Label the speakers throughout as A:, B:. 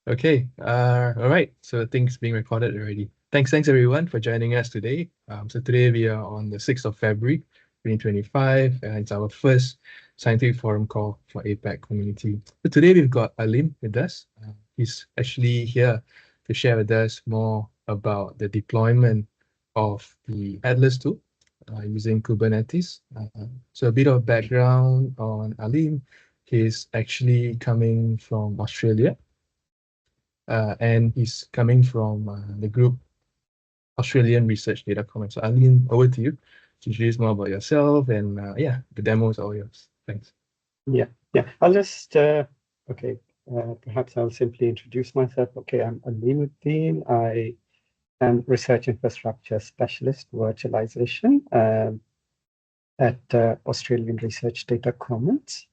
A: Okay. All right. So things being recorded already. Thanks everyone for joining us today. So today we are on the 6th of February, 2025, and it's our first scientific forum call for APAC community. So today we've got Aleem with us. He's actually here to share with us more about the deployment of the Atlas tool using Kubernetes. So a bit of background on Aleem. He's actually coming from Australia. And he's coming from the group Australian Research Data Commons. So Aleem, over to you to introduce more about yourself, and yeah, the demo is all yours. Thanks.
B: Yeah. I'll just perhaps I'll simply introduce myself. Okay, I'm Aleem Uddin. I am research infrastructure specialist virtualization at Australian Research Data Commons,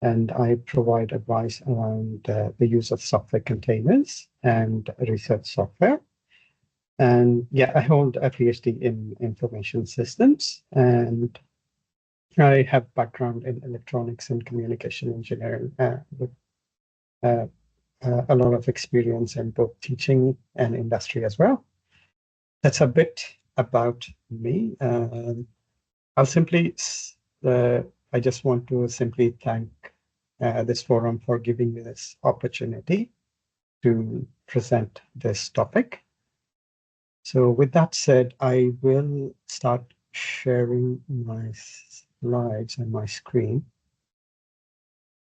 B: and I provide advice around the use of software containers and research software. And yeah, I hold a PhD in information systems, and I have background in electronics and communication engineering with a lot of experience in both teaching and industry as well. That's a bit about me. I'll simply, I just want to simply thank this forum for giving me this opportunity to present this topic. So with that said, I will start sharing my slides and my screen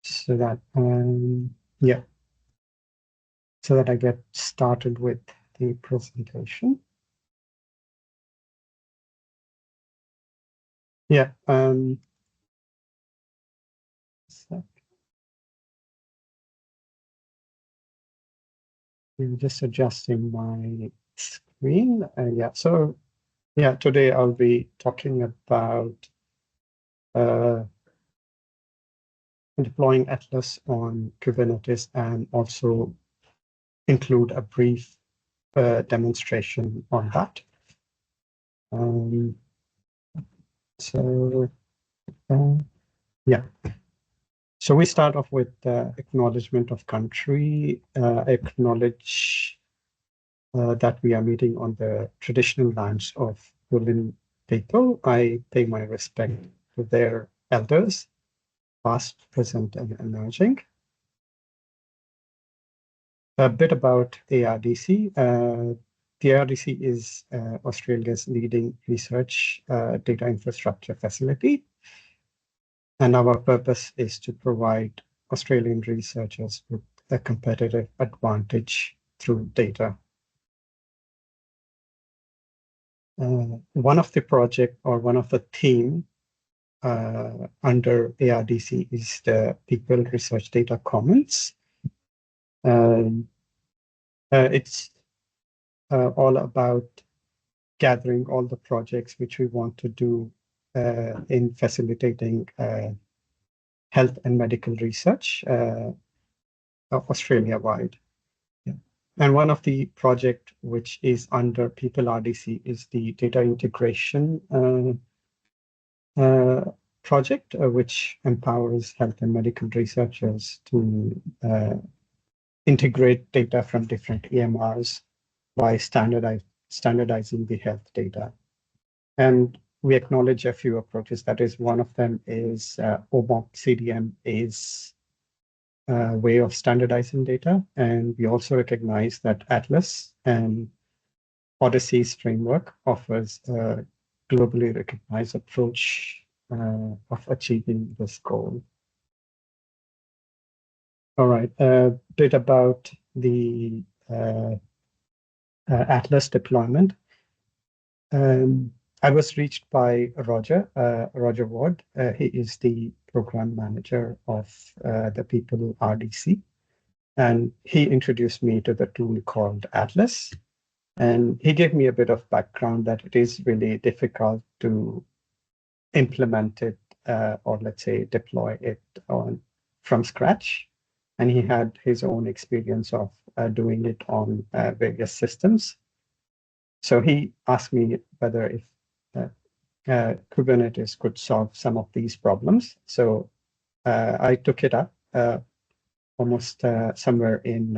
B: so that, so that I get started with the presentation. Yeah. I'm just adjusting my screen. So today I'll be talking about deploying Atlas on Kubernetes and also include a brief demonstration on that. So we start off with acknowledgement of country, acknowledge that we are meeting on the traditional lands of Uddin people. I pay my respect to their elders, past, present, and emerging. A bit about ARDC. The ARDC is Australia's leading research data infrastructure facility. And our purpose is to provide Australian researchers with a competitive advantage through data. One of the project or one of the theme under ARDC is the People Research Data Commons. It's all about gathering all the projects which we want to do in facilitating health and medical research Australia-wide. Yeah. And one of the project which is under People RDC is the data integration project, which empowers health and medical researchers to integrate data from different EMRs by standardizing the health data. And we acknowledge a few approaches. That is, one of them is OMOP CDM is a way of standardizing data. And we also recognize that Atlas and Odyssey's framework offers a globally recognized approach of achieving this goal. All right, a bit about the Atlas deployment. I was reached by Roger Ward. He is the program manager of the People RDC. And he introduced me to the tool called Atlas. And he gave me a bit of background that it is really difficult to implement it or let's say deploy it from scratch. And he had his own experience of doing it on various systems. So he asked me whether if Kubernetes could solve some of these problems. So I took it up almost somewhere in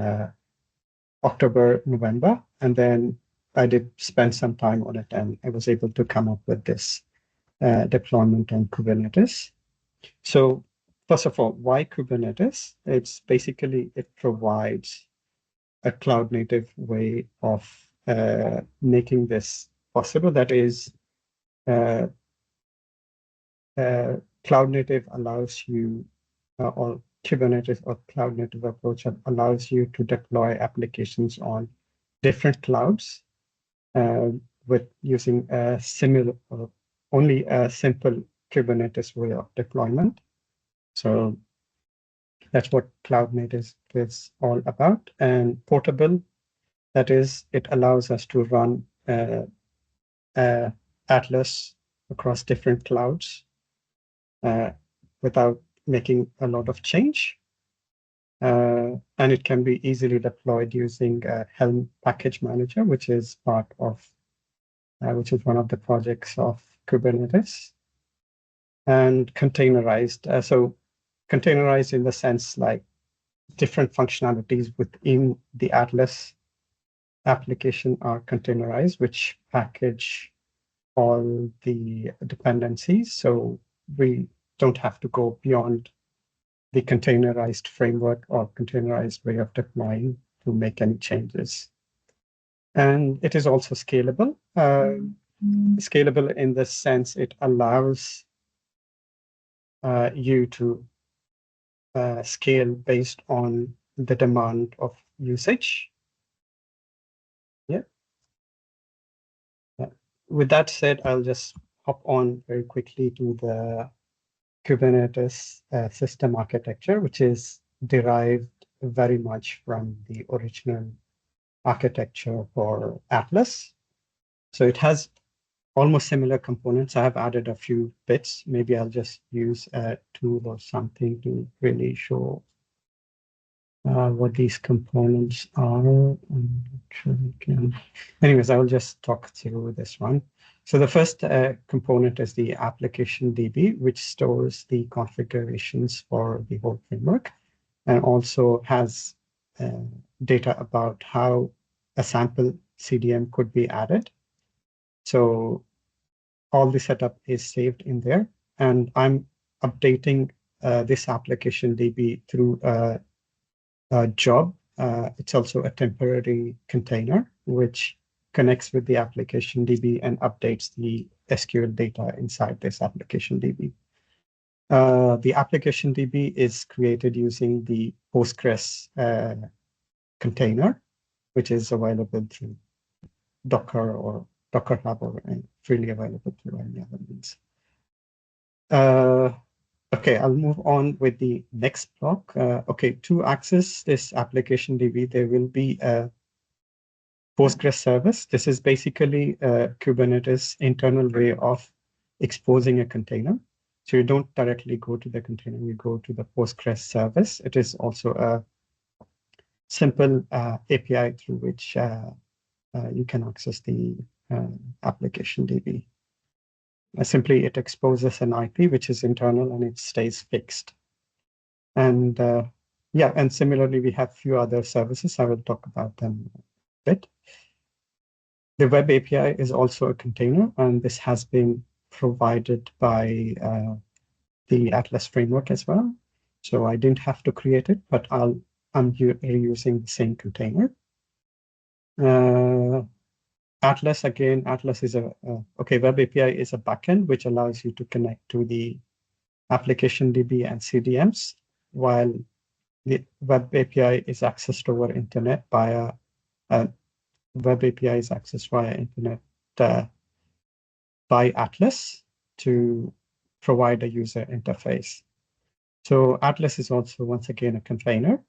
B: October, November, and then I did spend some time on it, and I was able to come up with this deployment on Kubernetes. So first of all, why Kubernetes? It's basically, it provides a cloud native way of making this possible. That is, cloud native allows you, or Kubernetes or cloud native approach allows you to deploy applications on different clouds with using a similar, only a simple Kubernetes way of deployment. So that's what cloud native is all about. And portable, that is, it allows us to run Atlas across different clouds without making a lot of change. And it can be easily deployed using Helm package manager, which is part of, which is one of the projects of Kubernetes. And containerized. So containerized in the sense like different functionalities within the Atlas application are containerized, which package all the dependencies. So we don't have to go beyond the containerized framework or containerized way of deploying to make any changes. And it is also scalable. Scalable in the sense it allows you to scale based on the demand of usage. Yeah. With that said, I'll just hop on very quickly to the Kubernetes system architecture, which is derived very much from the original architecture for Atlas. So it has almost similar components. I have added a few bits. Maybe I'll just use a tool or something to really show what these components are. I'm not sure we can. Anyways, I will just talk through this one. So the first component is the application DB, which stores the configurations for the whole framework and also has data about how a sample CDM could be added. So all the setup is saved in there. And I'm updating this application DB through a job. It's also a temporary container, which connects with the application DB and updates the SQL data inside this application DB. The application DB is created using the Postgres container, which is available through Docker or Docker Hub or freely available through any other means. Okay, I'll move on with the next block. Okay, to access this application DB, there will be a Postgres service. This is basically a Kubernetes internal way of exposing a container. So you don't directly go to the container, you go to the Postgres service. It is also a simple API through which you can access the application DB. Simply, it exposes an IP, which is internal, and it stays fixed. And yeah, and similarly, we have a few other services. I will talk about them a bit. The web API is also a container, and this has been provided by the Atlas framework as well. So I didn't have to create it, but I'm reusing the same container. Atlas, again, Atlas is okay, web API is a backend, which allows you to connect to the application DB and CDMs, while the web API is accessed over internet via, web API is accessed via internet by Atlas to provide a user interface. So Atlas is also, once again, a container,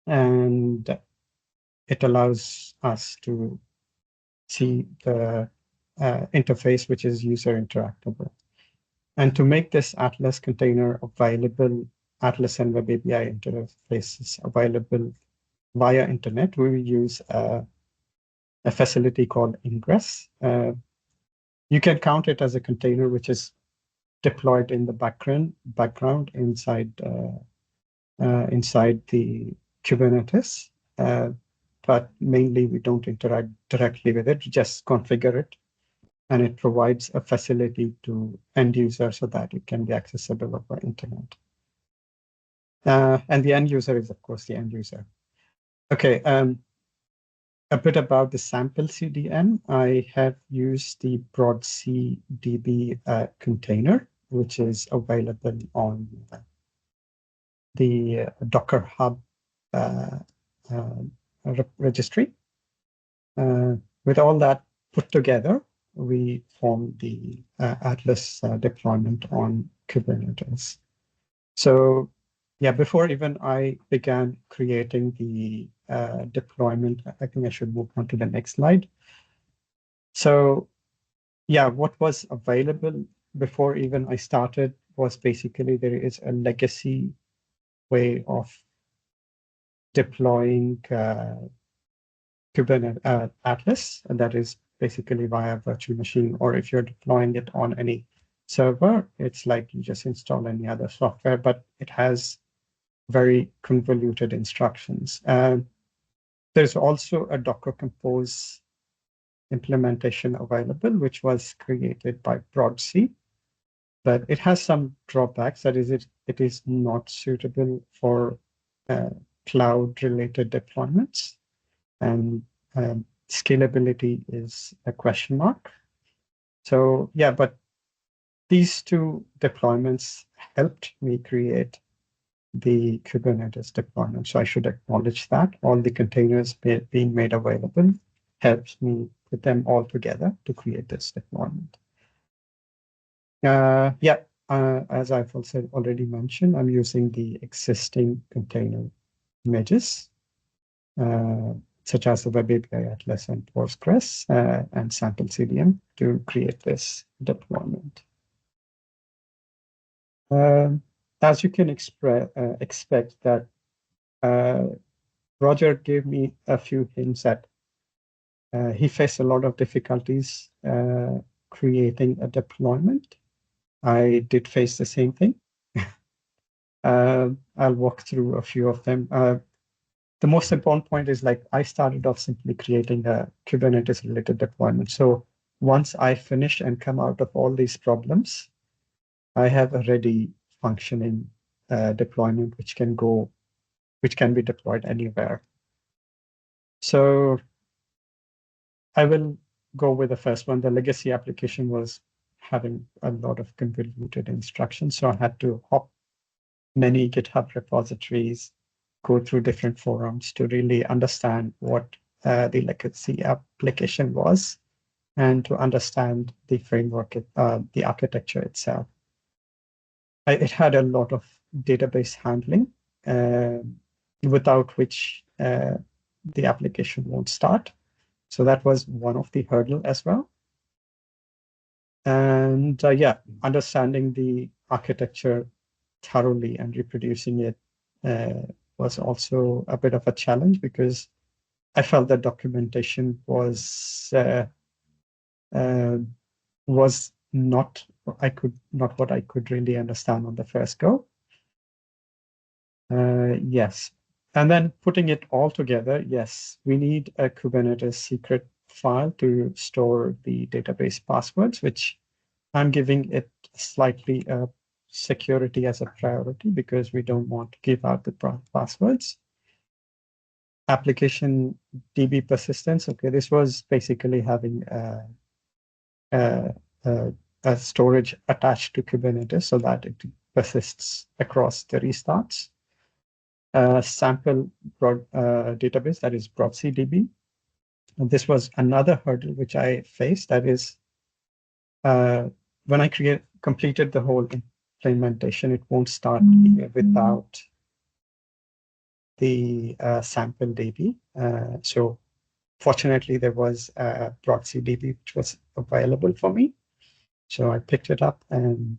B: and it allows us to see the interface, which is user interactable. And to make this Atlas container available, Atlas and Web API interfaces available via internet, we will use a facility called Ingress. You can count it as a container which is deployed in the background inside inside the Kubernetes. but mainly we don't interact directly with it, just configure it. And it provides a facility to end user so that it can be accessible over internet. And the end user is, of course, the end user. Okay, a bit about the sample CDN. I have used the BroadC DB container, which is available on the Docker Hub registry. With all that put together, we formed the Atlas deployment on Kubernetes. So yeah, before even I began creating the deployment, I think I should move on to the next slide. So yeah, what was available before even I started was basically there is a legacy way of deploying Kubernetes Atlas, and that is basically via virtual machine, or if you're deploying it on any server, it's like you just install any other software, but it has very convoluted instructions. There's also a Docker Compose implementation available, which was created by BroadC, but it has some drawbacks. That is, it is not suitable for cloud-related deployments, and scalability is a question mark. So yeah, but these two deployments helped me create the Kubernetes deployment. So I should acknowledge that all the containers being made available helps me put them all together to create this deployment. As I've also already mentioned, I'm using the existing container images, such as the Web API Atlas and Postgres and sample CDN to create this deployment. As you can expect that Roger gave me a few hints that he faced a lot of difficulties creating a deployment. I did face the same thing. I'll walk through a few of them. The most important point is like I started off simply creating a Kubernetes related deployment. So once I finish and come out of all these problems, I have a ready functioning deployment which can be deployed anywhere. So I will go with the first one. The legacy application was having a lot of convoluted instructions. So I had to hop many GitHub repositories, go through different forums to really understand what the legacy application was and to understand the framework, the architecture itself. It had a lot of database handling, without which the application won't start. So that was one of the hurdles as well. And understanding the architecture thoroughly and reproducing it was also a bit of a challenge because I felt that documentation was not what I could really understand on the first go. Yes. And then putting it all together, yes, we need a Kubernetes secret file to store the database passwords, which I'm giving it slightly security as a priority because we don't want to give out the passwords. Application DB persistence. Okay, this was basically having a storage attached to Kubernetes so that it persists across the restarts. Sample database, that is BroadC DB. And this was another hurdle which I faced. That is, when I completed the whole implementation, it won't start without the sample DB. So fortunately, there was a BroadC DB which was available for me. So I picked it up and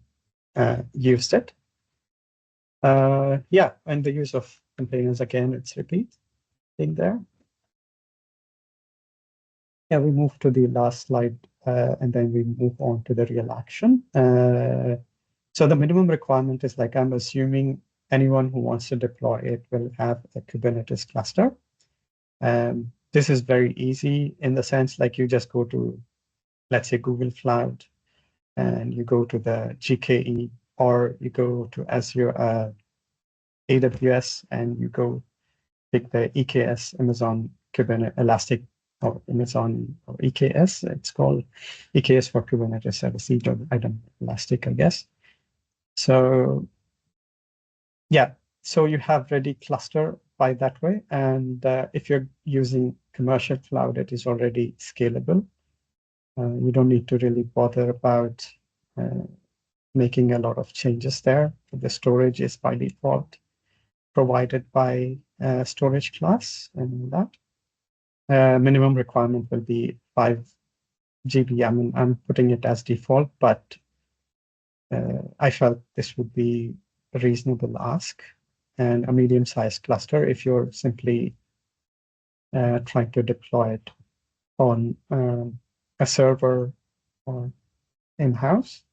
B: used it. And the use of containers, again, it's repeating there. Yeah, we move to the last slide, and then we move on to the real action. So the minimum requirement is like, I'm assuming anyone who wants to deploy it will have a Kubernetes cluster. this is very easy in the sense like you just go to, let's say, Google Cloud, and you go to the GKE, or you go to Azure, AWS, and you go pick the EKS, Amazon Kubernetes Elastic, or Amazon, or EKS. It's called EKS for Kubernetes Service. I don't Elastic, I guess. So yeah, so you have ready cluster by that way. And if you're using commercial cloud, it is already scalable. You don't need to really bother about making a lot of changes there. The storage is by default provided by storage class and all that. Minimum requirement will be 5 GB. I mean, I'm putting it as default, but I felt this would be a reasonable ask, and a medium-sized cluster if you're simply trying to deploy it on a server or in-house.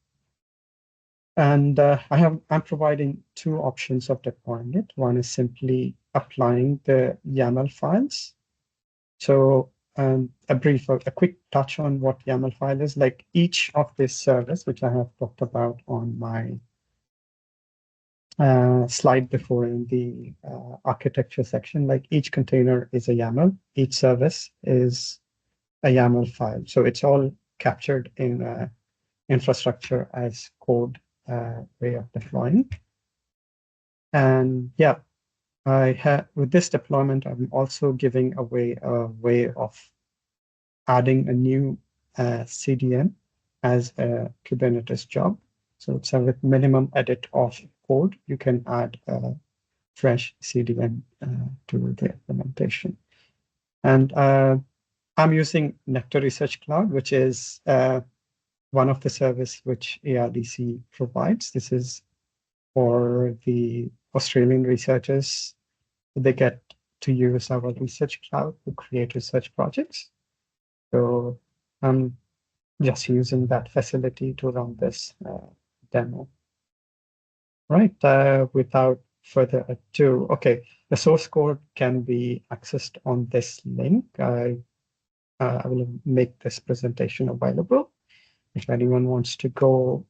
B: And I'm providing 2 options of deploying it. One is simply applying the YAML files. So a quick touch on what YAML file is. Like each of this service, which I have talked about on my slide before in the architecture section, like each container is a YAML, each service is a YAML file. So it's all captured in infrastructure as code way of deploying. And yeah, with this deployment, I'm also giving away a way of adding a new CDN as a Kubernetes job. So it's with minimum edit of code, you can add a fresh CDN to the implementation. And I'm using Nectar Research Cloud, which is one of the service which ARDC provides. This is for the Australian researchers. They get to use our research cloud to create research projects. So I'm just using that facility to run this demo. Right, without further ado, okay, the source code can be accessed on this link. I will make this presentation available. If anyone wants to go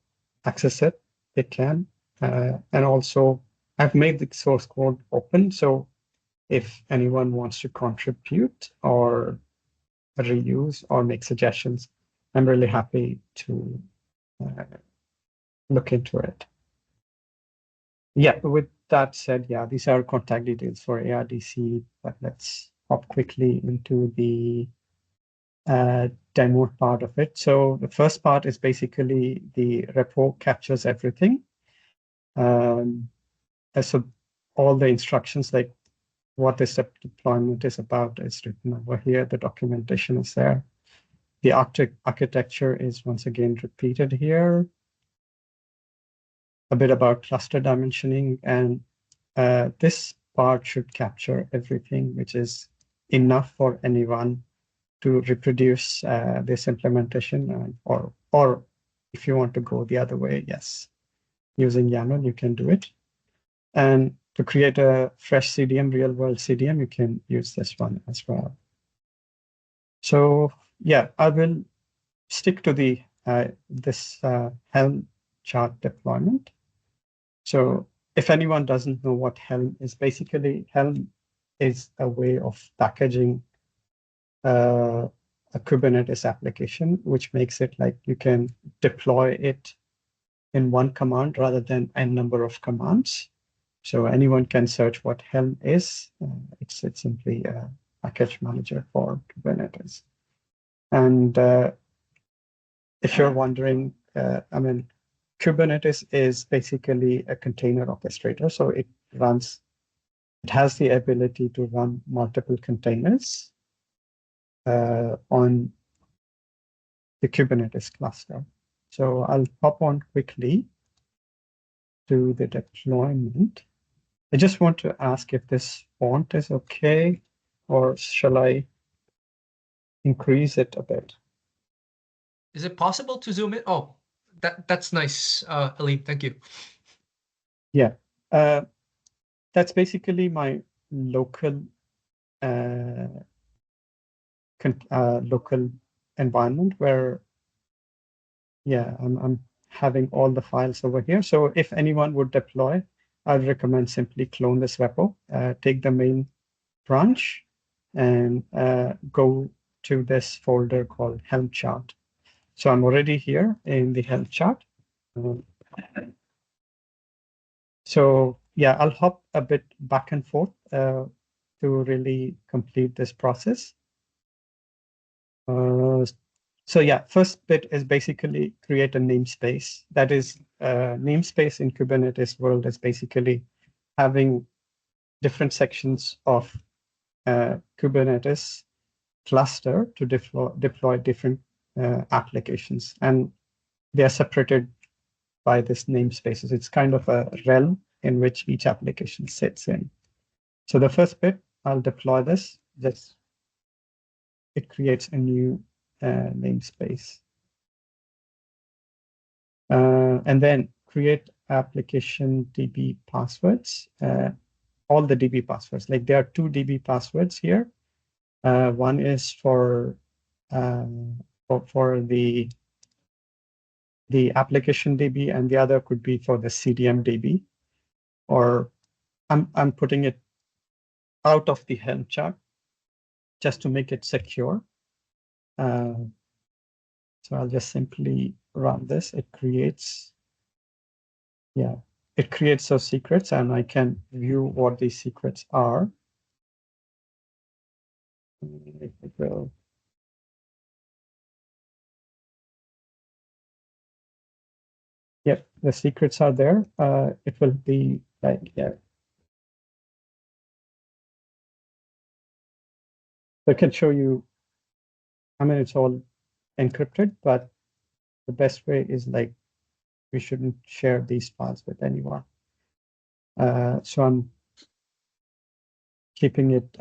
B: access it, they can. And also, I've made the source code open, so if anyone wants to contribute or reuse or make suggestions, I'm really happy to look into it. Yeah, with that said, yeah, these are contact details for ARDC, but let's hop quickly into the demo part of it. So the first part is basically the repo captures everything. So all the instructions, like what this deployment is about, is written over here. The documentation is there. The architecture is once again repeated here. A bit about cluster dimensioning, and this part should capture everything, which is enough for anyone to reproduce this implementation, or if you want to go the other way, yes, using YAML, you can do it. And to create a fresh CDM, real world CDM, you can use this one as well. So yeah, I will stick to the this Helm chart deployment. So if anyone doesn't know what Helm is, basically Helm is a way of packaging a Kubernetes application, which makes it like you can deploy it in one command rather than a number of commands. So anyone can search what Helm is. It's simply a package manager for Kubernetes. And if you're wondering, I mean, Kubernetes is basically a container orchestrator. So it has the ability to run multiple containers on the Kubernetes cluster. So I'll hop on quickly to the deployment. I just want to ask if this font is okay, or shall I increase it a bit?
C: Is it possible to zoom in? Oh, that's nice, Aleem. Thank you.
B: Yeah, that's basically my local local environment where, yeah, I'm having all the files over here. So if anyone would deploy, I'd recommend simply clone this repo, take the main branch, and go to this folder called Helm chart. So I'm already here in the Helm chart. So yeah, I'll hop a bit back and forth to really complete this process. So yeah, first bit is basically create a namespace. That is, namespace in Kubernetes world is basically having different sections of Kubernetes cluster to deploy different applications, and they are separated by this namespaces. It's kind of a realm in which each application sits in. So the first bit, I'll deploy this. It creates a new namespace. And then create application DB passwords, all the DB passwords. Like there are 2 DB passwords here. One is for the application DB, and the other could be for the CDM DB. Or I'm putting it out of the Helm chart just to make it secure. So I'll just simply run this. It creates those secrets, and I can view what these secrets are. Yep, the secrets are there. It will be like, yeah. I can show you, I mean, it's all encrypted, but the best way is like, we shouldn't share these files with anyone. So I'm keeping it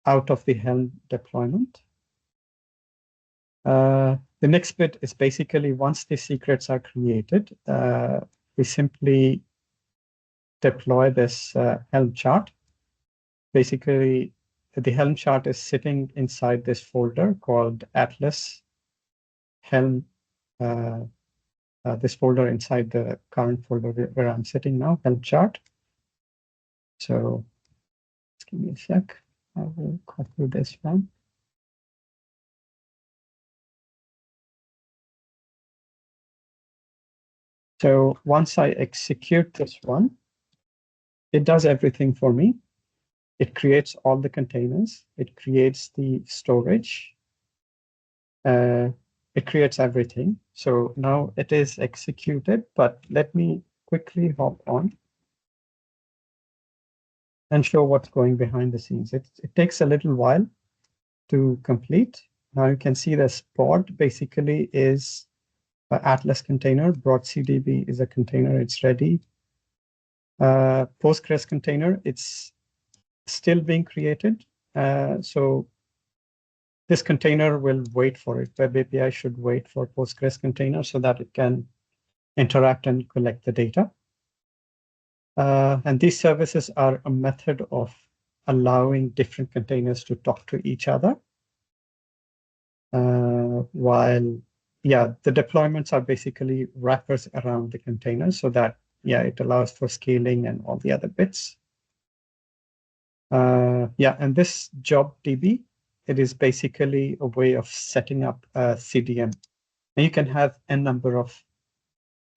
B: out of the Helm deployment. The next bit is basically once the secrets are created, we simply deploy this Helm chart. Basically, the Helm chart is sitting inside this folder called Atlas Helm. This folder inside the current folder where I'm sitting now, Helm chart. So just give me a sec. I will copy this one. So once I execute this one, it does everything for me. It creates all the containers. It creates the storage. It creates everything. So now it is executed, but let me quickly hop on and show what's going behind the scenes. It takes a little while to complete. Now you can see this pod basically is an Atlas container. Broad CDB is a container. It's ready. Postgres container, it's still being created. So this container will wait for it. Web API should wait for Postgres container so that it can interact and collect the data. And these services are a method of allowing different containers to talk to each other. While, yeah, the deployments are basically wrappers around the containers so that, yeah, it allows for scaling and all the other bits. Yeah, and this job DB, it is basically a way of setting up a CDM. And you can have a number of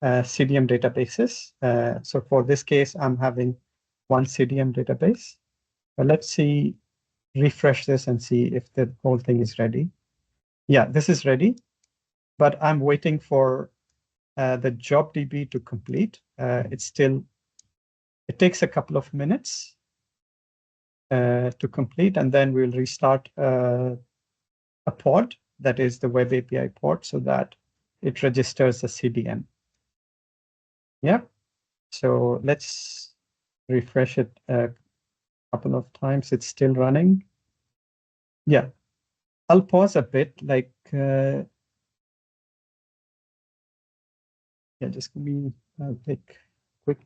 B: CDM databases. So for this case, I'm having one CDM database. But let's see, refresh this and see if the whole thing is ready. Yeah, this is ready, but I'm waiting for the job DB to complete. It takes a couple of minutes to complete, and then we'll restart a pod, that is the Web API pod, so that it registers the CDM. Yeah, so let's refresh it a couple of times. It's still running. Yeah, I'll pause a bit, like, yeah, just give me, I'll take a quick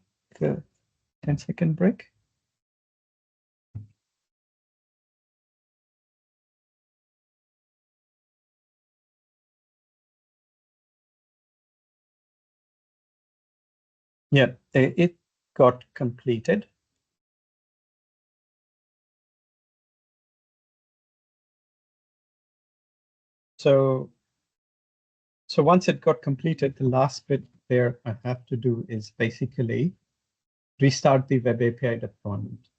B: 10-second break. Yeah, it got completed. So once it got completed, the last bit there I have to do is basically restart the web API deployment.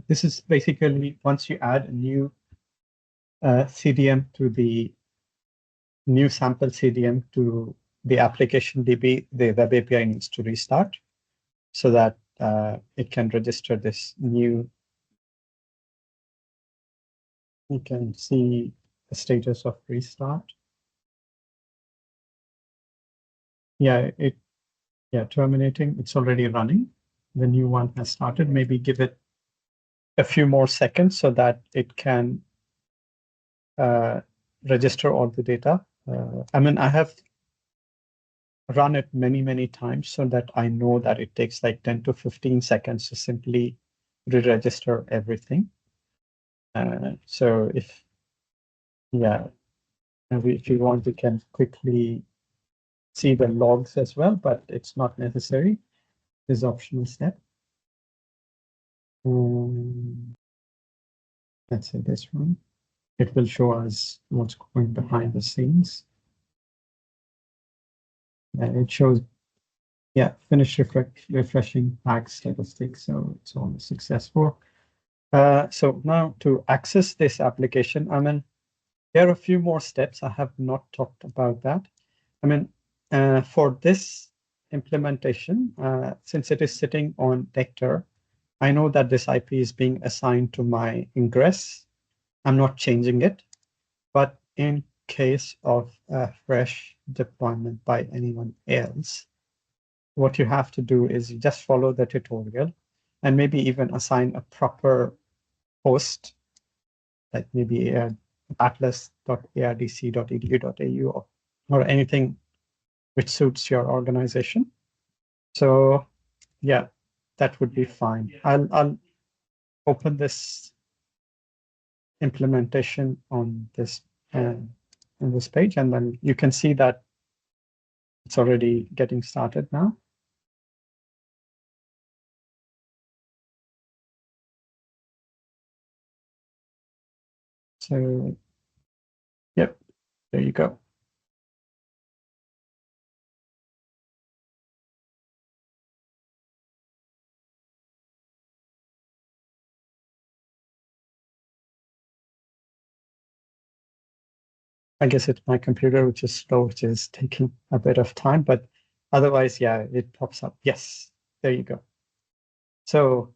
B: This is basically once you add a new CDM to the new sample CDM to the application DB, the web API needs to restart so that it can register this new. You can see the status of restart. Yeah, terminating. It's already running. The new one has started. Maybe give it a few more seconds so that it can register all the data. I mean, I have run it many times so that I know that it takes like 10 to 15 seconds to simply re-register everything. So if you want, you can quickly see the logs as well, but it's not necessary. This optional step. Let's say this one. It will show us what's going behind the scenes. And it shows, finish refreshing pack statistics. So it's all successful. So now to access this application, I mean, there are a few more steps. I have not talked about that. I mean, for this implementation, since it is sitting on Nectar, I know that this IP is being assigned to my ingress. I'm not changing it, but in case of a fresh deployment by anyone else, what you have to do is you just follow the tutorial and maybe even assign a proper host, like maybe atlas.ardc.edu.au or anything which suits your organization. So yeah, that would be fine. I'll open this implementation on this page, and then you can see that it's already getting started now. So, yep, there you go. I guess it's my computer, which is slow, which is taking a bit of time, but otherwise, yeah, it pops up. Yes, there you go. So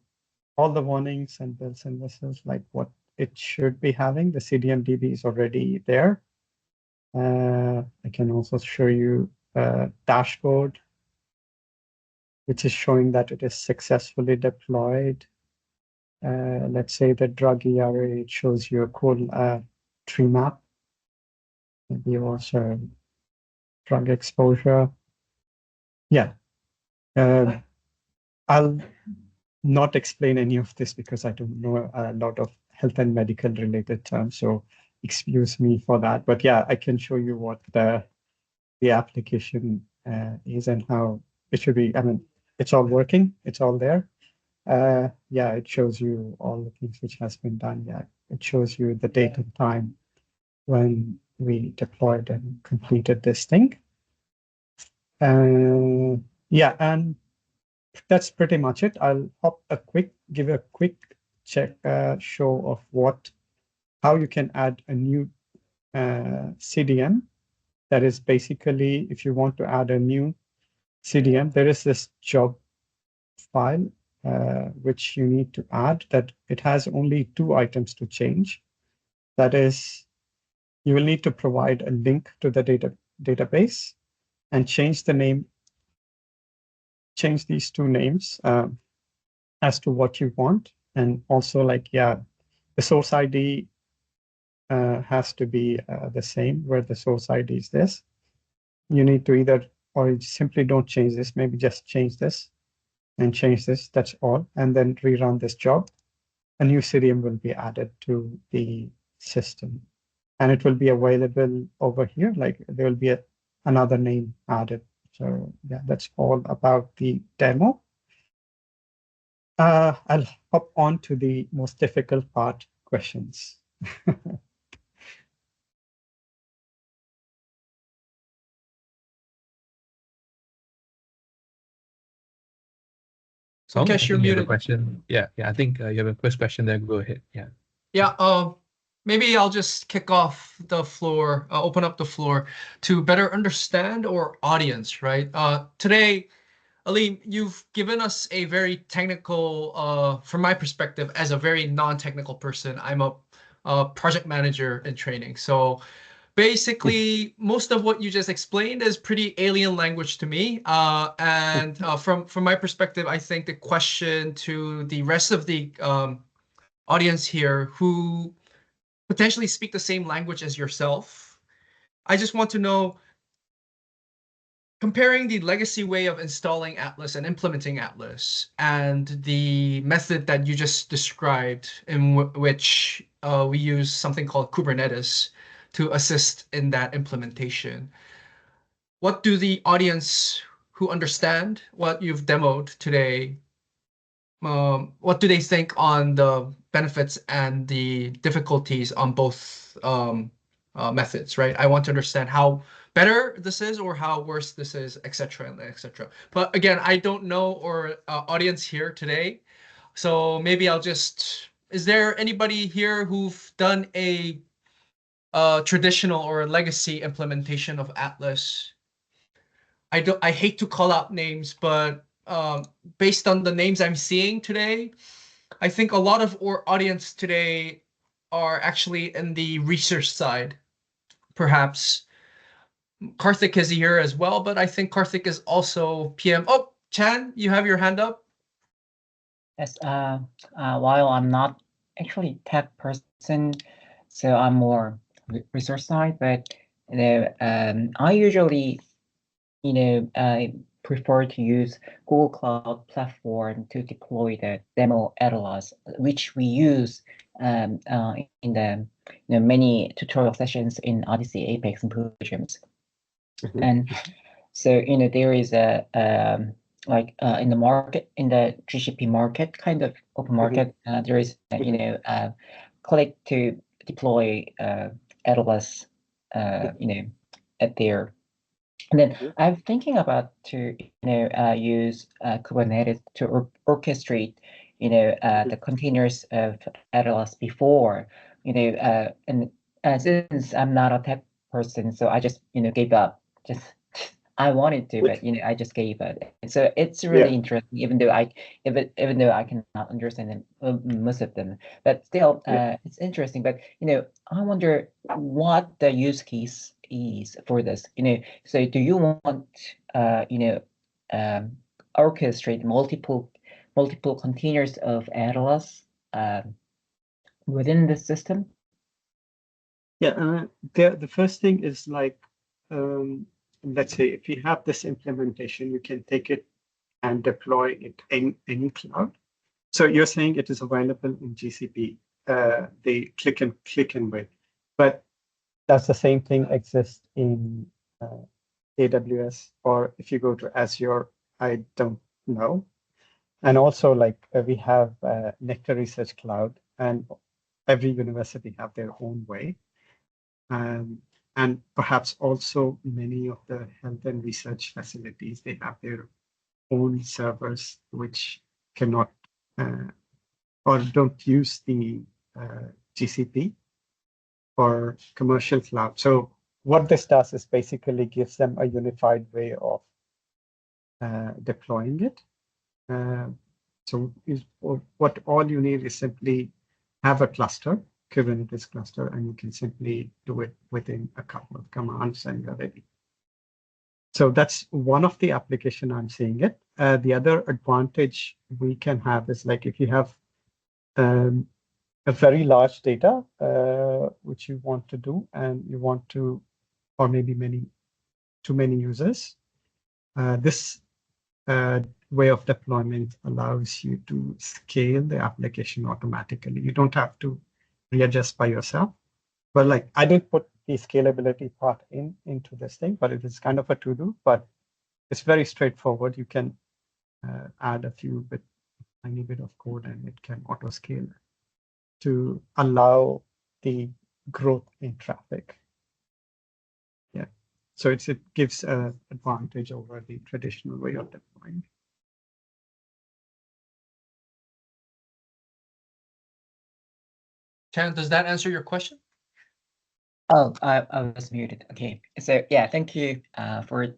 B: all the warnings and bells and whistles, like what it should be having, the CDMDB is already there. I can also show you a dashboard, which is showing that it is successfully deployed. Let's say the drug ERA, it shows you a cool tree map. Maybe also drug exposure. Yeah. I'll not explain any of this because I don't know a lot of health and medical related terms. So excuse me for that. But yeah, I can show you what the application is and how it should be. I mean, it's all working. It's all there. Yeah, it shows you all the things which has been done. Yeah, it shows you the date and time when we deployed and completed this thing. Yeah, and that's pretty much it. I'll give a quick check show of how you can add a new CDM. That is basically, if you want to add a new CDM, there is this job file which you need to add, that it has only 2 items to change. That is, you will need to provide a link to the database and change these 2 names as to what you want. And also, like, yeah, the source ID has to be the same, where the source ID is this. You need to either, or you simply don't change this, maybe just change this and change this, that's all, and then rerun this job. A new CDM will be added to the system, and it will be available over here. Like, there will be another name added, So yeah, that's all about the demo. I'll hop on to the most difficult part, questions.
A: Song, I
C: Mukesh,
A: think
C: you're
A: you have a
C: muted.
A: question. Yeah, I think you have a first question there. Go ahead. Yeah.
C: Yeah, maybe I'll just kick off the floor, open up the floor to better understand our audience, right? Today, Aleem, you've given us a very technical, from my perspective, as a very non-technical person, I'm a project manager in training. So basically, most of what you just explained is pretty alien language to me. And from my perspective, I think the question to the rest of the audience here who potentially speak the same language as yourself, I just want to know, comparing the legacy way of installing Atlas and implementing Atlas and the method that you just described, in which we use something called Kubernetes to assist in that implementation. What do the audience who understand what you've demoed today, what do they think on the benefits and the difficulties on both methods, right? I want to understand how better this is or how worse this is, etc., etc. But again, I don't know our audience here today, so maybe I'll just. Is there anybody here who've done a traditional or a legacy implementation of Atlas? I hate to call out names, but based on the names I'm seeing today, I think a lot of our audience today are actually in the research side. Perhaps Karthik is here as well, but I think Karthik is also PM. Oh, Chan, you have your hand up.
D: Yes, while I'm not actually tech person, so I'm more research side, but I usually, I prefer to use Google Cloud Platform to deploy the demo Atlas, which we use in the many tutorial sessions in ARDC, APAC symposiums. And so, there is a like in the market, in the GCP market, kind of open market, there is click to deploy Atlas, at there. And then I'm thinking about to use Kubernetes to orchestrate the containers of Atlas before, and since I'm not a tech person, so I just gave up. Just I wanted to, but I just gave up. So it's really interesting, even though I cannot understand them, most of them, but still it's interesting. But I wonder what the use case is for this. So do you want orchestrate multiple containers of Atlas within the system?
B: Yeah, the first thing is like, let's say if you have this implementation, you can take it and deploy it in any cloud. So you're saying it is available in GCP, the click and wait, but does the same thing exist in AWS, or if you go to Azure? I don't know. And also, like we have Nectar Research Cloud, and every university have their own way. And perhaps also many of the health and research facilities, they have their own servers which cannot or don't use the GCP or commercial cloud. So what this does is basically gives them a unified way of deploying it. So what all you need is simply have a cluster, Kubernetes cluster, and you can simply do it within a couple of commands and you're ready. So that's one of the application I'm seeing it. The other advantage we can have is like if you have a very large data, which you want to do, and you want to, or maybe too many users, this way of deployment allows you to scale the application automatically. You don't have to readjust by yourself. But like I didn't put the scalability part into this thing, but it is kind of a to-do. But it's very straightforward. You can add a tiny bit of code, and it can auto scale to allow the growth in traffic. Yeah, so it gives an advantage over the traditional way of deploying.
C: Chan, does that answer your question?
D: Oh, I was muted. Okay. So yeah, thank you for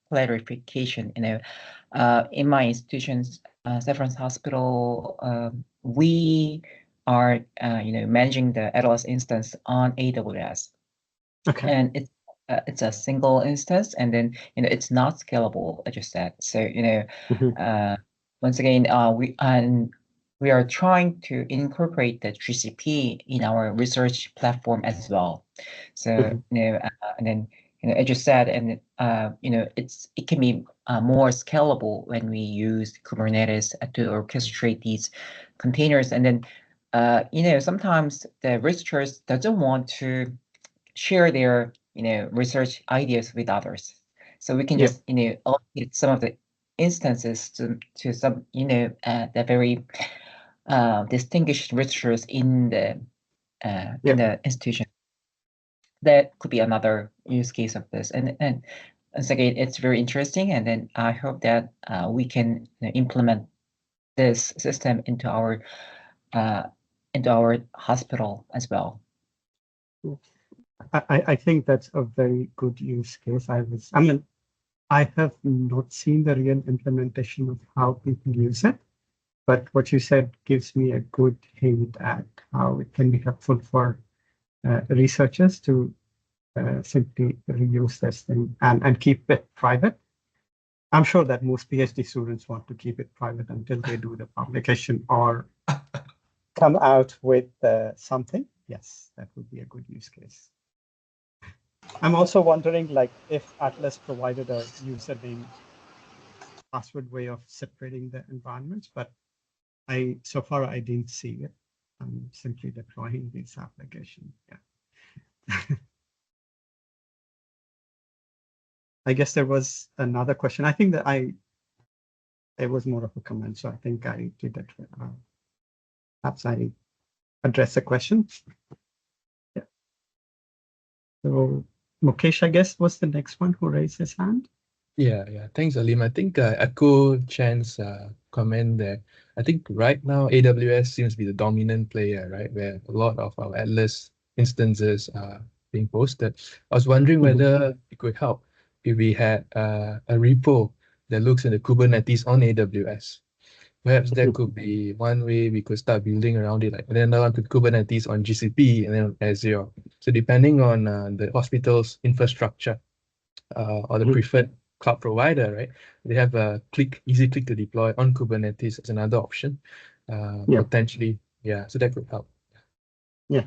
D: clarification. In my institution's Severance Hospital, we are managing the Atlas instance on AWS,
B: Okay.
D: and it's a single instance, and then it's not scalable, I just said. So once again, we are trying to incorporate the GCP in our research platform as well. So and then I just said, and it can be more scalable when we use Kubernetes to orchestrate these containers, and then sometimes the researchers doesn't want to share their research ideas with others, so we can just allocate some of the instances to some the very distinguished researchers in the institution. That could be another use case of this, and once again, it's very interesting, and then I hope that we can implement this system into our hospital as well.
B: I think that's a very good use case. I have not seen the real implementation of how people use it, but what you said gives me a good hint at how it can be helpful for researchers to simply reuse this thing and keep it private. I'm sure that most PhD students want to keep it private until they do the publication or come out with something. Yes, that would be a good use case. I'm also wondering, like, if Atlas provided a username password way of separating the environments, but so far I didn't see it. I'm simply deploying this application. Yeah. I guess there was another question. I think that it was more of a comment, so I think I did it. Perhaps I address the question. Yeah. So Mukesh, I guess, was the next one who raised his hand.
A: Yeah. Thanks, Aleem. I think echo Chan's comment there. I think right now AWS seems to be the dominant player, right? Where a lot of our Atlas instances are being posted. I was wondering whether it could help if we had a repo that looks at the Kubernetes on AWS. Perhaps that could be one way we could start building around it, like and then another one could Kubernetes on GCP and then on Azure. So depending on the hospital's infrastructure or the preferred cloud provider, right? They have a easy click to deploy on Kubernetes as another option, potentially. Yeah, so that could help.
B: Yeah,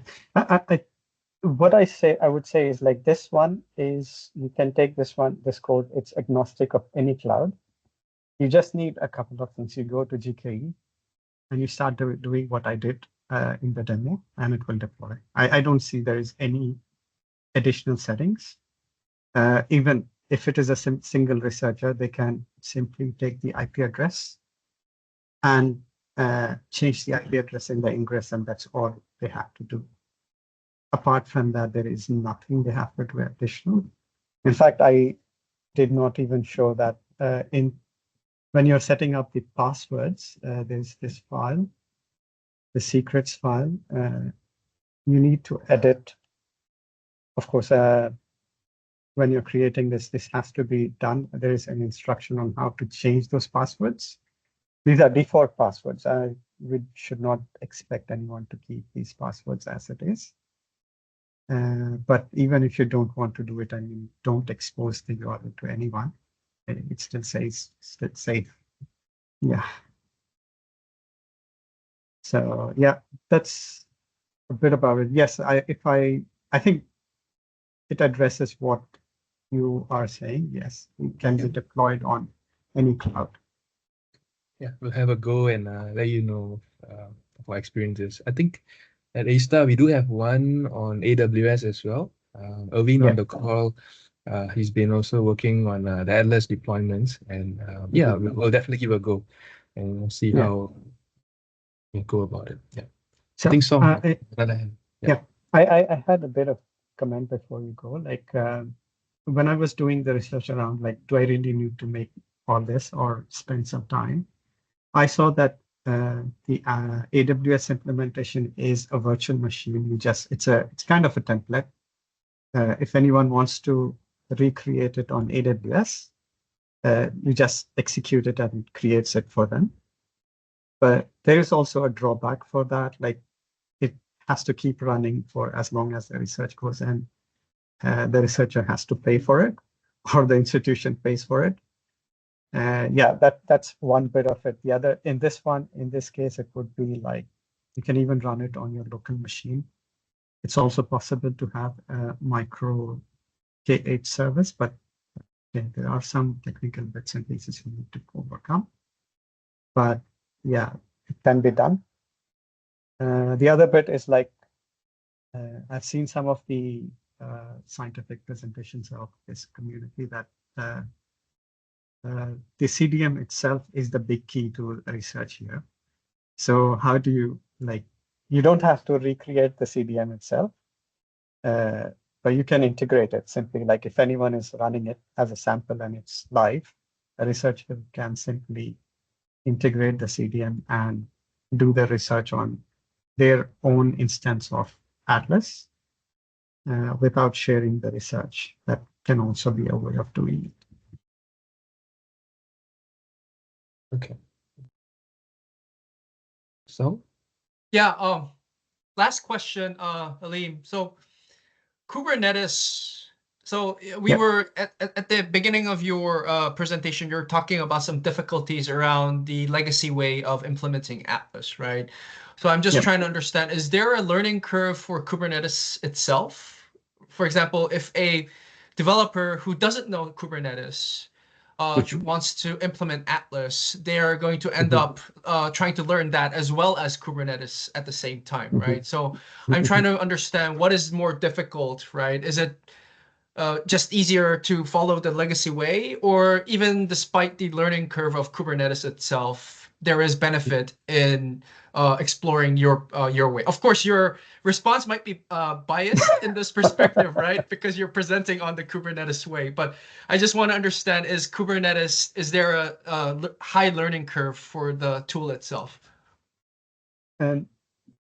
B: what I would say is like this one is, you can take this code, it's agnostic of any cloud. You just need a couple of things. You go to GKE and you start doing what I did in the demo, and it will deploy. I don't see there is any additional settings. Even if it is a single researcher, they can simply take the IP address and change the IP address in the ingress, and that's all they have to do. Apart from that, there is nothing they have to do additional. In fact, I did not even show that when you're setting up the passwords, there's this file, the secrets file. You need to edit. Of course, when you're creating this has to be done. There is an instruction on how to change those passwords. These are default passwords. We should not expect anyone to keep these passwords as it is. But even if you don't want to do it, I mean, don't expose the URL to anyone. It still says it's safe. Yeah. So yeah, that's a bit about it. Yes, I think it addresses what you are saying. Yes, it can be deployed on any cloud.
A: Yeah, we'll have a go and let you know of our experiences. I think at A-Star we do have one on AWS as well. Irvin on the call He's been also working on the Atlas deployments, and yeah, we'll definitely give it a go and see how we go about it. Yeah.
B: So,
A: I think so.
B: I had a bit of comment before you go. Like when I was doing the research around, like, do I really need to make all this or spend some time? I saw that the AWS implementation is a virtual machine. It's kind of a template. If anyone wants to recreate it on AWS, you just execute it and it creates it for them. But there is also a drawback for that. Like, it has to keep running for as long as the research goes, and the researcher has to pay for it, or the institution pays for it. Yeah, that's one bit of it. The other, in this case, it would be like you can even run it on your local machine. It's also possible to have a micro K8 service, but there are some technical bits and pieces you need to overcome. But yeah, it can be done. The other bit is like, I've seen some of the scientific presentations of this community that the CDM itself is the big key to research here. So how do you, like, you don't have to recreate the CDM itself, but you can integrate it simply. Like, if anyone is running it as a sample and it's live, a researcher can simply integrate the CDM and do the research on their own instance of Atlas without sharing the research. That can also be a way of doing it.
A: Okay. So?
C: Yeah, last question, Aleem. So Kubernetes, so we were at the beginning of your presentation, you're talking about some difficulties around the legacy way of implementing Atlas, right? So I'm just trying to understand, is there a learning curve for Kubernetes itself? For example, if a developer who doesn't know Kubernetes wants to implement Atlas, they are going to end up trying to learn that as well as Kubernetes at the same time, right? So I'm trying to understand what is more difficult, right? Is it just easier to follow the legacy way, or even despite the learning curve of Kubernetes itself, there is benefit in exploring your way? Of course, your response might be biased in this perspective, right? Because you're presenting on the Kubernetes way. But I just want to understand: is there a high learning curve for the tool itself?
B: And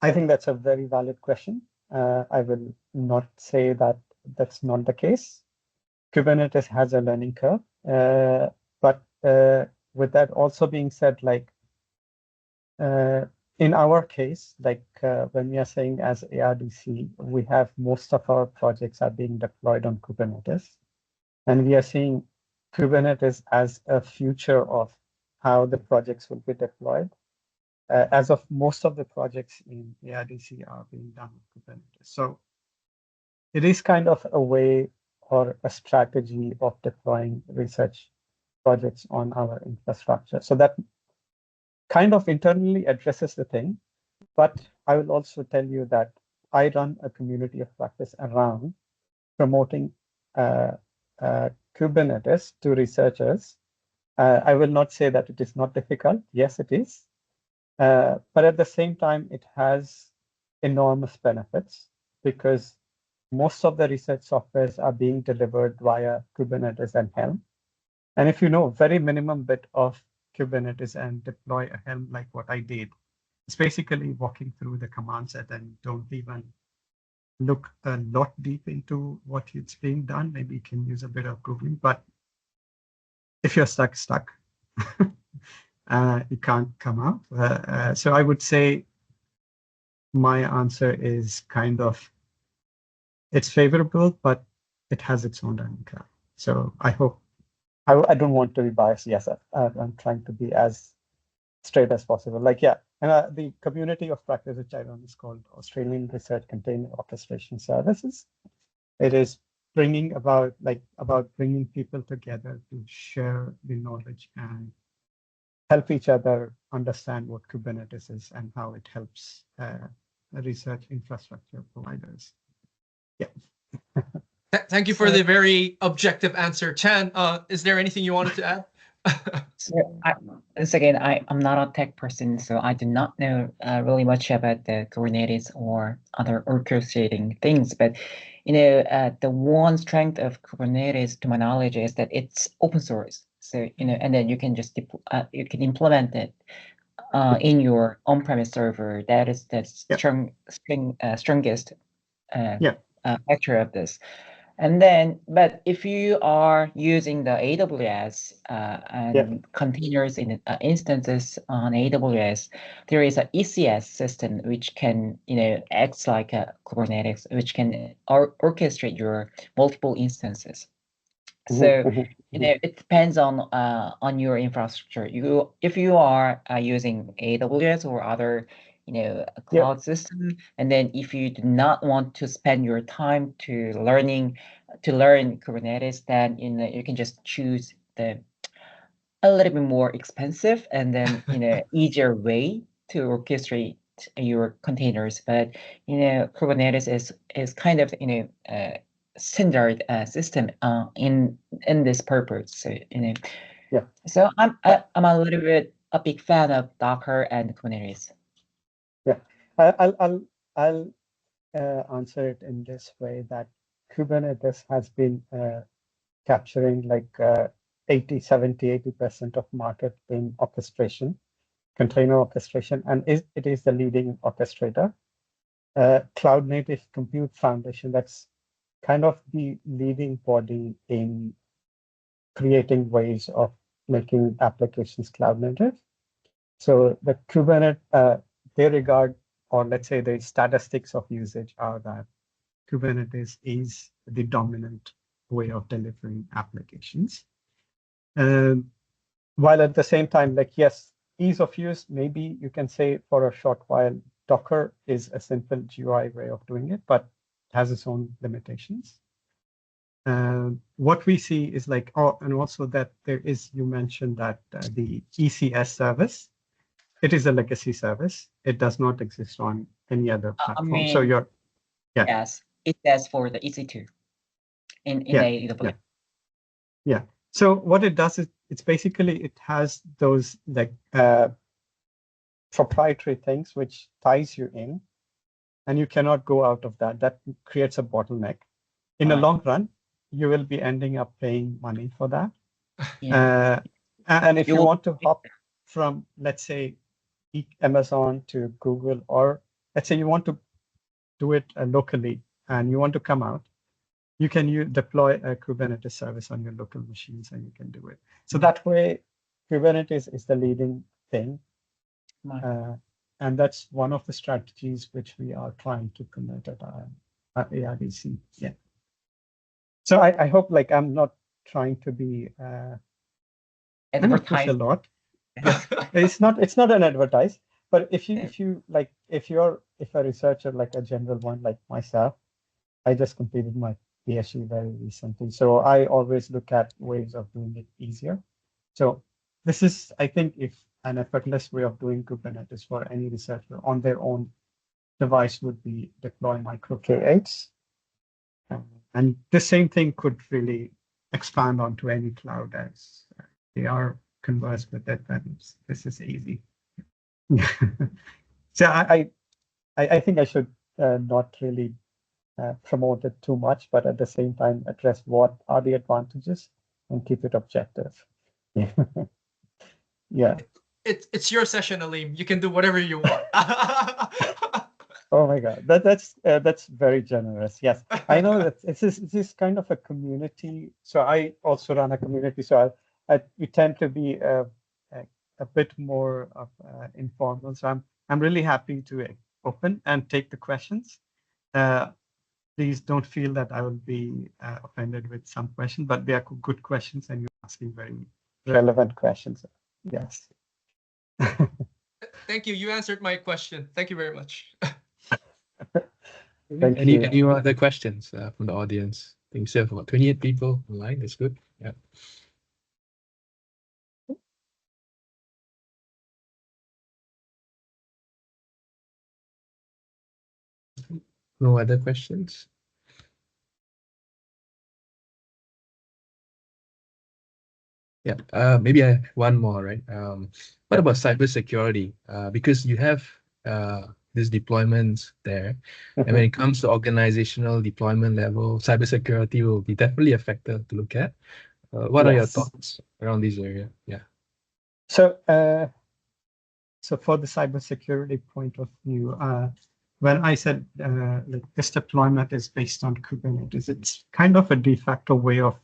B: I think that's a very valid question. I will not say that that's not the case. Kubernetes has a learning curve, but with that also being said, like in our case, like when we are saying as ARDC, we have most of our projects are being deployed on Kubernetes, and we are seeing Kubernetes as a future of how the projects will be deployed. As of most of the projects in ARDC are being done on Kubernetes. So it is kind of a way or a strategy of deploying research projects on our infrastructure. So that kind of internally addresses the thing. But I will also tell you that I run a community of practice around promoting Kubernetes to researchers. I will not say that it is not difficult. Yes, it is. But at the same time, it has enormous benefits because most of the research softwares are being delivered via Kubernetes and Helm. And if you know very minimum bit of Kubernetes and deploy a Helm like what I did, it's basically walking through the command set and don't even look a lot deep into what it's being done. Maybe you can use a bit of Googling, but if you're stuck. You can't come out. So I would say my answer is kind of, it's favorable, but it has its own learning curve. So I hope, I don't want to be biased. Yes, I'm trying to be as straight as possible. Like, yeah, and the community of practice which I run is called Australian Research Container Orchestration Services. It is bringing about bringing people together to share the knowledge and help each other understand what Kubernetes is and how it helps research infrastructure providers. Yeah.
C: Thank you for the very objective answer. Chan, is there anything you wanted to add?
D: So once again, I'm not a tech person, so I do not know really much about the Kubernetes or other orchestrating things. But the one strength of Kubernetes, to my knowledge, is that it's open source. So and then you can just you can implement it in your on-premise server. That is the strongest factor of this. And then, but if you are using the AWS and containers in instances on AWS, there is an ECS system which can, acts like a Kubernetes, which can orchestrate your multiple instances. So, it depends on your infrastructure. If you are using AWS or other cloud system, and then if you do not want to spend your time to learn Kubernetes, then you can just choose a little bit more expensive and then easier way to orchestrate your containers. But Kubernetes is kind of standard system in this purpose. So so I'm a little bit a big fan of Docker and Kubernetes.
B: Yeah, I'll answer it in this way, that Kubernetes has been capturing like 80% of market in orchestration, container orchestration, and it is the leading orchestrator. Cloud Native Compute Foundation, that's kind of the leading body in creating ways of making applications cloud native. So the Kubernetes, they regard, or let's say the statistics of usage are that Kubernetes is the dominant way of delivering applications. While at the same time, like, yes, ease of use, maybe you can say for a short while, Docker is a simple GUI way of doing it, but has its own limitations. What we see is like, and also that there is, you mentioned that the ECS service, it is a legacy service. It does not exist on any other platform. So you're,
D: yes, it says for the EC2 in AWS.
B: Yeah. So what it does is it's basically, it has those like proprietary things which ties you in, and you cannot go out of that. That creates a bottleneck. In the long run, you will be ending up paying money for that. And if you want to hop from, let's say, Amazon to Google, or let's say you want to do it locally and you want to come out, you can deploy a Kubernetes service on your local machines and you can do it. So that way, Kubernetes is the leading thing. And that's one of the strategies which we are trying to promote at ARDC. Yeah. So I hope, like, I'm not trying to be push a lot. It's not an advertise, but if a researcher, like a general one like myself, I just completed my PhD very recently, so I always look at ways of doing it easier. So this is, I think, if an effortless way of doing Kubernetes for any researcher on their own device would be deploy micro K8s. And the same thing could really expand onto any cloud as they are conversed with it. And this is easy. So I think I should not really promote it too much, but at the same time address what are the advantages and keep it objective. Yeah.
C: It's your session, Aleem. You can do whatever you want.
B: Oh my God, that's very generous. Yes, I know that this is kind of a community. So I also run a community. So we tend to be a bit more of informal. So I'm really happy to open and take the questions. Please don't feel that I will be offended with some questions, but they are good questions and you're asking very relevant questions. Yes.
C: Thank you. You answered my question. Thank you very much.
A: Any other questions from the audience? I think we still have about 28 people online. That's good. Yeah. No other questions? Yeah. Maybe I have one more, right? What about cybersecurity? Because you have these deployments there, and when it comes to organizational deployment level, cybersecurity will be definitely a factor to look at. What are your
B: Yes.
A: thoughts around this area? Yeah.
B: So, so for the cybersecurity point of view, when I said like this deployment is based on Kubernetes, it's kind of a de facto way of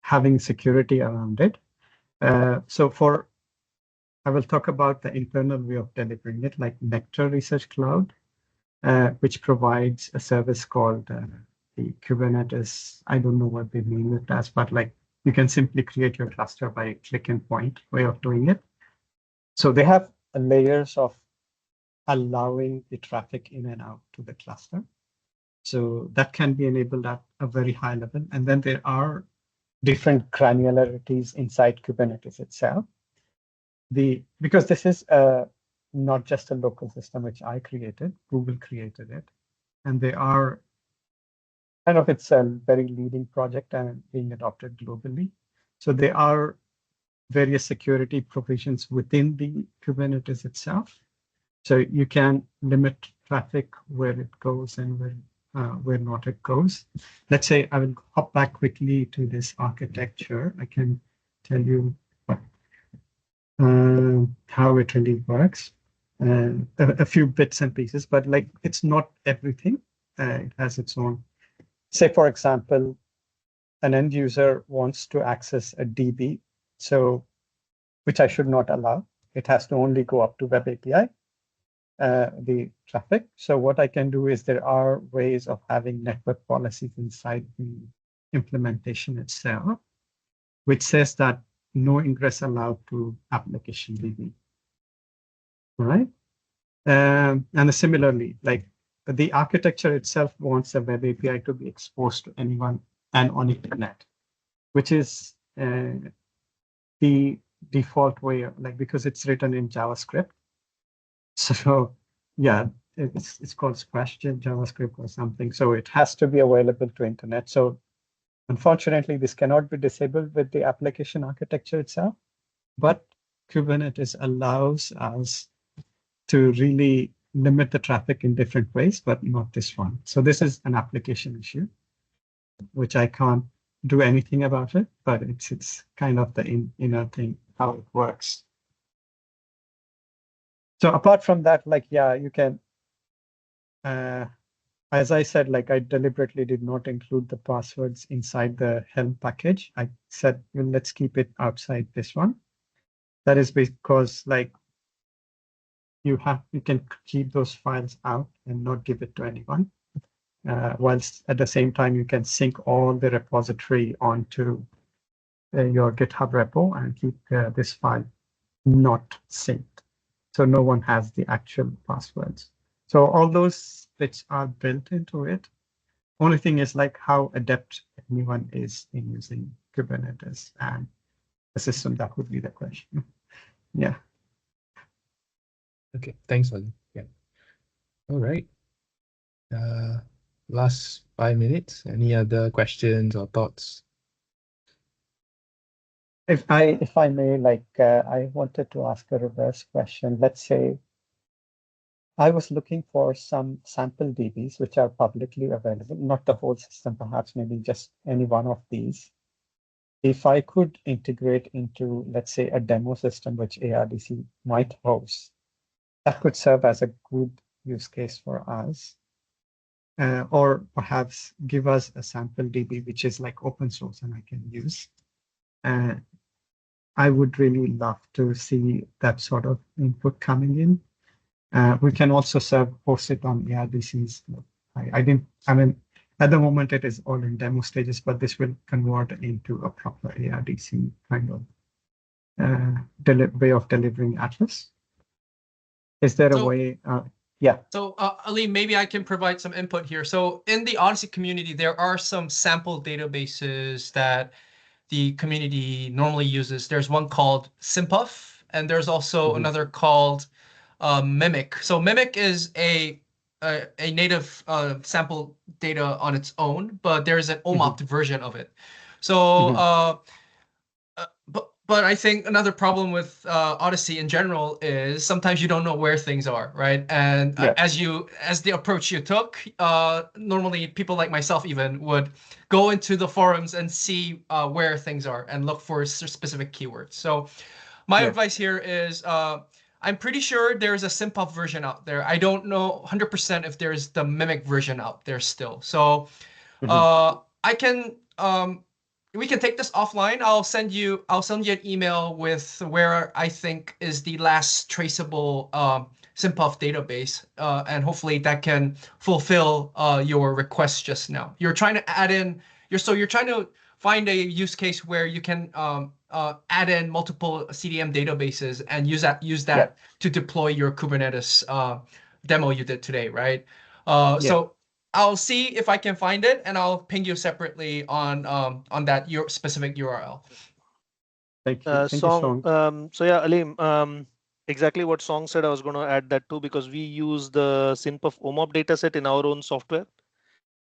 B: having security around it. So I will talk about the internal way of delivering it, like Nectar Research Cloud, which provides a service called the Kubernetes. I don't know what they mean it as, but like you can simply create your cluster by click and point way of doing it. So they have layers of allowing the traffic in and out to the cluster. So that can be enabled at a very high level. And then there are different granularities inside Kubernetes itself. Because this is not just a local system which I created, Google created it. And they are kind of, it's a very leading project and being adopted globally. So there are various security provisions within the Kubernetes itself. So you can limit traffic where it goes and where not it goes. Let's say I will hop back quickly to this architecture. I can tell you how it really works. A few bits and pieces, but like it's not everything. It has its own. Say, for example, an end user wants to access a DB, so which I should not allow. It has to only go up to Web API, the traffic. So what I can do is there are ways of having network policies inside the implementation itself, which says that no ingress allowed to application DB. Right? And similarly, like the architecture itself wants a web API to be exposed to anyone and on internet, which is the default way, like because it's written in JavaScript. So yeah, it's called Splash JavaScript or something. So it has to be available to internet. So unfortunately, this cannot be disabled with the application architecture itself, but Kubernetes allows us to really limit the traffic in different ways, but not this one. So this is an application issue, which I can't do anything about it, but it's kind of the inner thing, how it works. So apart from that, like, yeah, you can, as I said, like I deliberately did not include the passwords inside the Helm package. I said, well, let's keep it outside this one. That is because like you can keep those files out and not give it to anyone. Whilst at the same time, you can sync all the repository onto your GitHub repo and keep this file not synced. So no one has the actual passwords. So all those bits are built into it. Only thing is like how adept anyone is in using Kubernetes and the system. That would be the question. Yeah.
A: Okay. Thanks, Aleem. Yeah. All right. Last 5 minutes. Any other questions or thoughts?
B: If I may, like I wanted to ask a reverse question. Let's say I was looking for some sample DBs which are publicly available, not the whole system, perhaps maybe just any one of these. If I could integrate into, let's say, a demo system which ARDC might host, that could serve as a good use case for us. Or perhaps give us a sample DB which is like open source and I can use. I would really love to see that sort of input coming in. We can also host it on ARDCs. I mean, at the moment it is all in demo stages, but this will convert into a proper ARDC kind of way of delivering Atlas. Is there a way? Yeah.
C: So Ali, maybe I can provide some input here. So in the Odyssey community, there are some sample databases that the community normally uses. There's one called Simpuff, and there's also another called Mimic. So Mimic is a native sample data on its own, but there's an OMOP version of it. So but But I think another problem with Odyssey in general is sometimes you don't know where things are, right? And
B: Yeah.
C: as the approach you took, normally people like myself even would go into the forums and see where things are and look for specific keywords. So my
B: Yeah.
C: advice here is I'm pretty sure there's a SimPuff version out there. I don't know 100% if there's the Mimic version out there still. So I can we can take this offline. I'll send you an email with where I think is the last traceable SimPuff database, and hopefully that can fulfill your request just now. You're trying to add in you're trying to find a use case where you can add in multiple CDM databases and use that to deploy your Kubernetes demo you did today, right? So I'll see if I can find it, and I'll ping you separately on that your specific URL.
B: Thank you. Thank you, Song.
E: So yeah, Aleem, exactly what Song said, I was going to add that too, because we use the SynPuff OMOP dataset in our own software.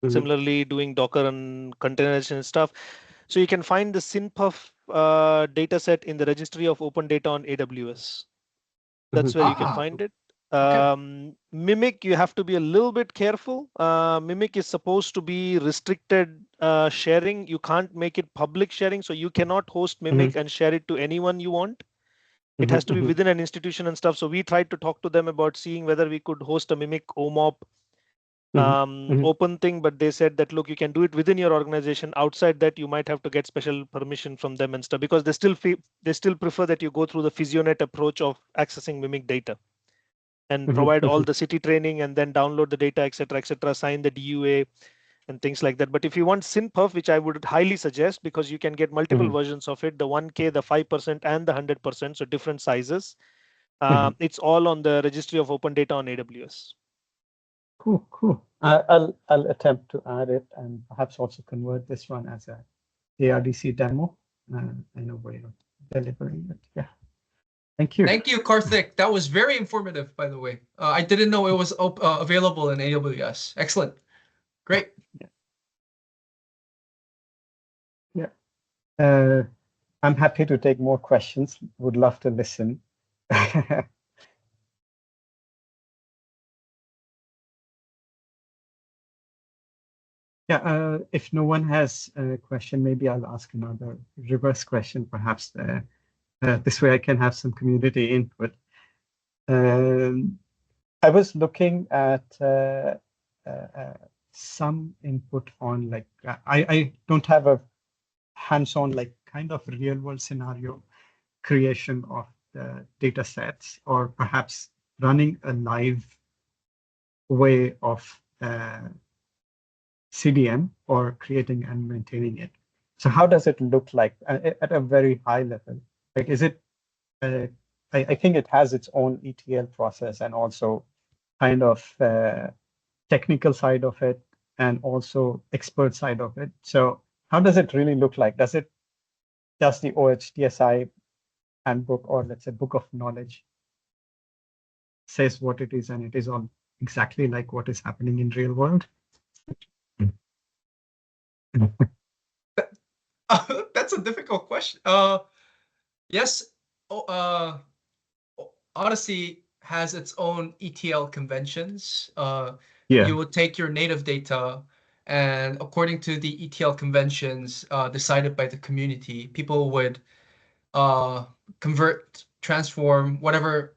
E: Similarly, doing Docker and containerization stuff. So you can find the SynPuff dataset in the registry of open data on AWS. That's where you can find it. Mimic, you have to be a little bit careful. Mimic is supposed to be restricted sharing. You can't make it public sharing, so you cannot host Mimic and share it to anyone you want. It has to be within an institution and stuff. So we tried to talk to them about seeing whether we could host a Mimic OMOP open thing, but they said that, look, you can do it within your organization. Outside that, you might have to get special permission from them and stuff, because they still prefer that you go through the PhysioNet approach of accessing Mimic data and provide all the city training and then download the data, etc., sign the DUA and things like that. But if you want SynPuff, which I would highly suggest, because you can get multiple versions of it, the 1K, the 5%, and the 100%, so different sizes. It's all on the registry of open data on AWS.
B: Cool. I'll attempt to add it and perhaps also convert this one as a ARDC demo. I know where you're delivering it. Yeah. Thank you.
C: Thank you, Karthik. That was very informative, by the way. I didn't know it was available in AWS. Excellent. Great.
B: Yeah. I'm happy to take more questions. Would love to listen. Yeah, if no one has a question, maybe I'll ask another reverse question, perhaps. This way I can have some community input. I was looking at some input on, like, I don't have a hands-on, like, kind of real-world scenario creation of the data sets, or perhaps running a live way of CDM or creating and maintaining it. So how does it look like at a very high level? Like, is it, I think it has its own ETL process and also kind of technical side of it and also expert side of it. So how does it really look like? Does the OHDSI handbook, or let's say book of knowledge, says what it is, and it is all exactly like what is happening in real world?
C: That's a difficult question. Yes, Odyssey has its own ETL conventions. You would take your native data, and according to the ETL conventions decided by the community, people would convert, transform, whatever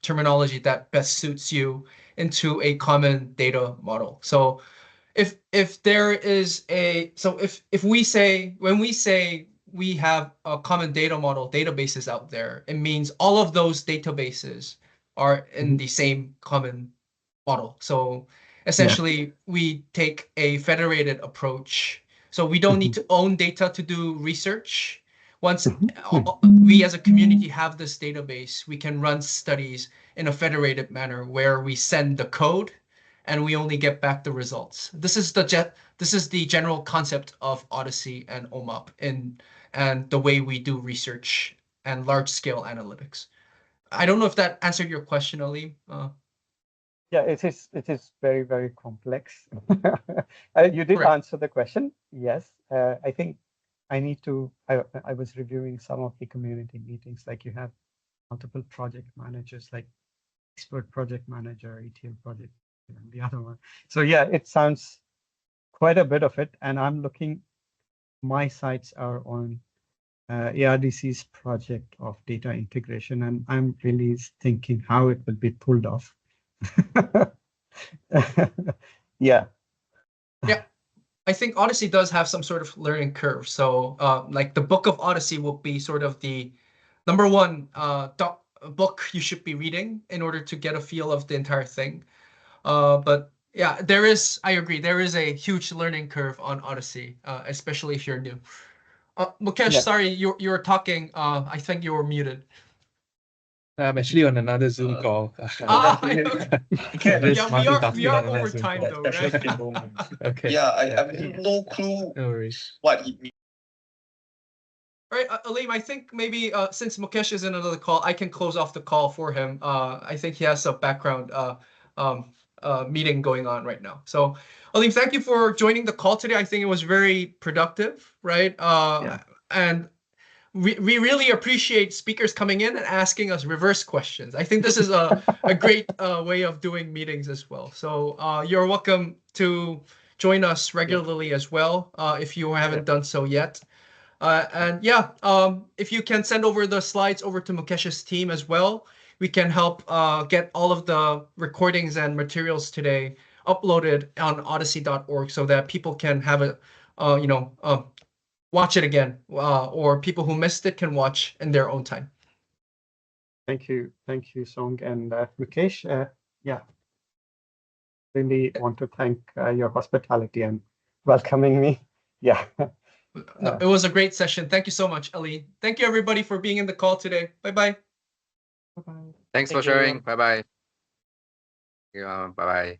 C: terminology that best suits you into a common data model. So if there is if we say, when we say we have a common data model, databases out there, it means all of those databases are in the same common model. So essentially we take a federated approach. So we don't need to own data to do research. Once we as a community have this database, we can run studies in a federated manner where we send the code and we only get back the results. This is the general concept of Odyssey and OMOP and the way we do research and large scale analytics. I don't know if that answered your question, Aleem.
B: Yeah, it is very, very complex. You did answer the question. Yes, I think I was reviewing some of the community meetings, like you have multiple project managers, like expert project manager, ETL project, and the other one. So yeah, it sounds quite a bit of it. And I'm looking, my sites are on ARDC's project of data integration, and I'm really thinking how it will be pulled off. Yeah.
C: Yeah. I think Odyssey does have some sort of learning curve. So like the book of Odyssey will be sort of the number one book you should be reading in order to get a feel of the entire thing. But yeah, I agree, there is a huge learning curve on Odyssey, especially if you're new. Mukesh,
B: Yeah.
C: sorry, you were talking. I think you were muted.
A: I'm actually on another Zoom call.
C: Okay.
A: Just
C: Yeah,
A: multitasking
C: we are
A: on another
C: over
A: Zoom
C: time
A: call.
C: though, right?
A: Okay.
F: Yeah, I have no clue
A: No worries.
F: what it means.
C: All right, Aleem, I think maybe since Mukesh is in another call, I can close off the call for him. I think he has a background meeting going on right now. So, Aleem, thank you for joining the call today. I think it was very productive, right?
B: Yeah.
C: And we really appreciate speakers coming in and asking us reverse questions. I think this is a great way of doing meetings as well. So you're welcome to join us regularly as well if you haven't done so yet. And yeah, if you can send over the slides over to Mukesh's team as well, we can help get all of the recordings and materials today uploaded on odyssey.org so that people can have it, watch it again, or people who missed it can watch in their own time.
B: Thank you, Song and Mukesh. Yeah, really want to thank your hospitality and welcoming me. Yeah.
C: No, it was a great session. Thank you so much, Ali. Thank you, everybody, for being in the call today. Bye-bye.
B: Bye-bye.
G: Thanks for
E: Thank you,
G: sharing.
E: everyone.
G: Bye bye. Yeah, bye bye.